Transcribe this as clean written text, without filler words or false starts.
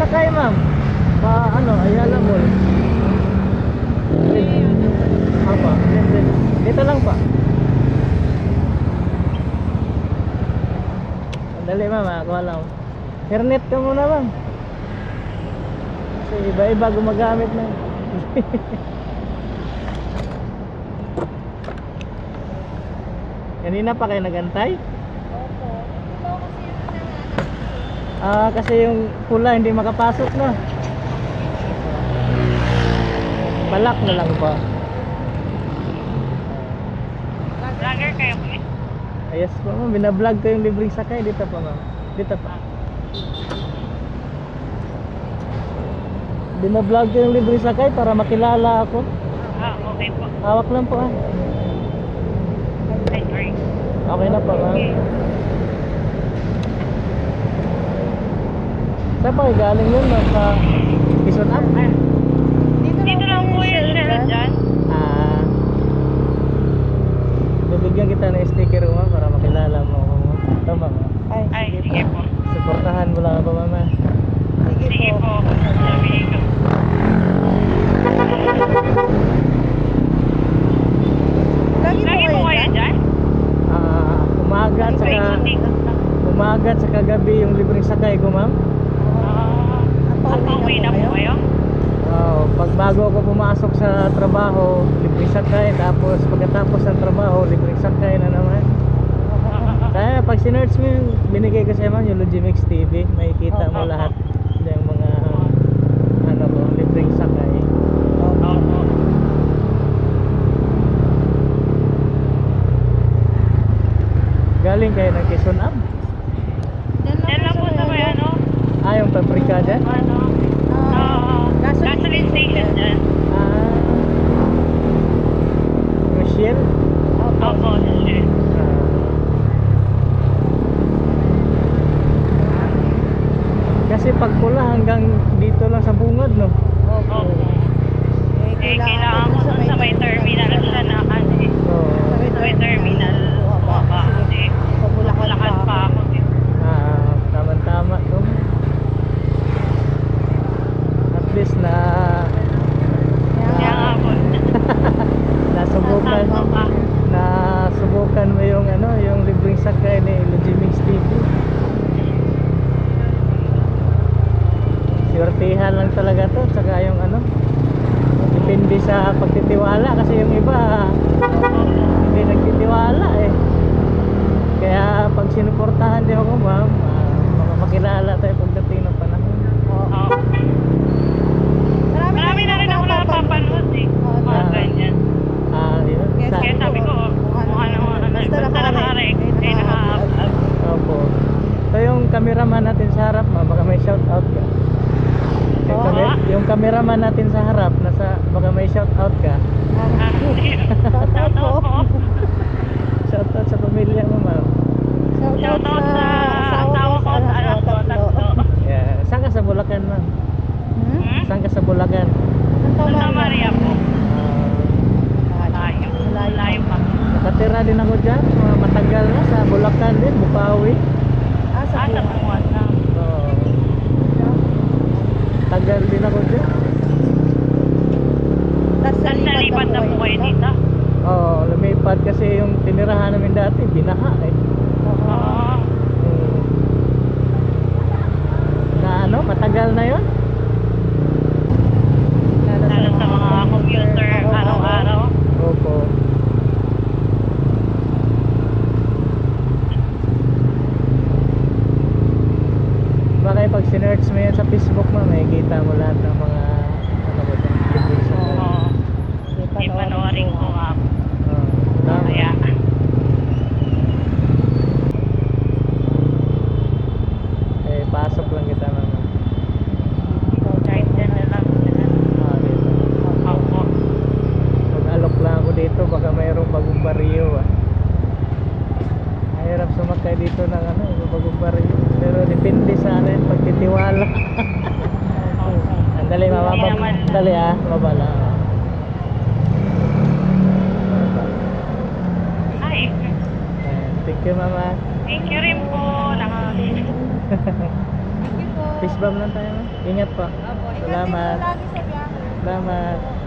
sakay ma'am. Pa ano, Ayala Mall. Apa? Dito lang pa. Dali ma'am, kuha lang. Hernet ka muna ma'am. Kasi iba-iba gumagamit na. Kanina pa kayo nagantay? Opo. Ito kasi yung hinahanap ko. Kasi yung pula hindi makapasok na. Balak na lang pa. Vlogger kayo po eh. Ayos po ma'am, binablog ko yung libreng sakay. Dito pa ma'am. Dito pa. Binablog ko yung libreng sakay para makilala ako. Okay po. Hawak lang po ah. Ay, sorry. Okay na po ma'am. Okay. Saan pa kayo galing yun ma'am? Sa Quezon Up? Dito lang po yung shell dyan. Bibigyan kita ng sticker ma'am para makilala mo ako ma'am. Ito ma'am. Ay, sige po. Suportahan mo lang ako ma'am. Sige po. Sabihin ko. Lagi po kayo dyan? Umaga at saka umaga at saka gabi yung libreng sakay ko ma'am. Pauwi na po kayo? Pag bago ako pumasok sa trabaho, libreng sakay. Tapos pagkatapos ng trabaho, libreng sakay na naman. Kaya pag sinerch mo yung binigay ko sa ma'am, yung Logimix TV, makikita mo lahat yung mga ano ko, libreng sakay. Galing kayo ng Quezon Up? Yan lang po sa may ano? Yung pabrika dyan? Gasoline station dyan. Michelle? Opo, sure. Kasi pag pula hanggang dito lang sa bungad, no? Opo. Kailangan ko sa may terminal siya na ano eh. Sa may terminal. Kasi Bulacan pa ako. Tama-tama to. At least na Kaya nga po. nasubukan mo yung ano, yung libreng sakay ni Logimix TV. Swertihan lang talaga to, tsaka yung ano, depende sa pagtitiwala kasi yung iba hindi nagtitiwala eh. Kaya pag sinuportahan niyo ako ma'am, makakilala tayo pagdating ng panahon. Marami na rin ako napapanood eh. Mga ganyan. Yun. Kaya sabi ko, mukha naman. Basta naka-rec. Ay naka-up. Opo. So yung cameraman natin sa harap ma'am, baka may shout out ka. Yung cameraman natin sa harap, baka may shout out ka. Shout out po. Shout out sa pamilya mo ma'am. Shout out sa asawa ko at anak ko. Tatlo. Yeah. Saan ka sa Bulacan ma'am? Saan ka sa Bulacan? Santa Maria po. Layo pa. Nakatira din ako dyan, matagal na sa Bulacan din, Bukawi. Sa Buwan na. Tagal din ako dyan. Nalipat na po kayo dito? Lumipad kasi yung tinirahan namin dati, binaha eh. Na ano, matagal na yun? Lalo sa mga computer araw-araw. Opo. Baka pag sinerch mo yan sa Facebook mo, makikita mo lahat ng mga ano ba ito? Ipanoorin ko nga. Tama. Kaya pasok lang kita naman. kahit dyan na lang. Dito. Opo. Mag-alok lang ako dito, baka mayroong bagong baryo Mahirap sumakay dito ng ano, bagong baryo. Pero depende sa ano yun, pagtitiwala. Dali, mababa. Dali mababa. Ay. Thank you mama. Thank you rin po. Thank you po. Peace bomb lang tayo. Ingat po. Opo, ingat din po Salamat. lagi sa biyahe. Salamat.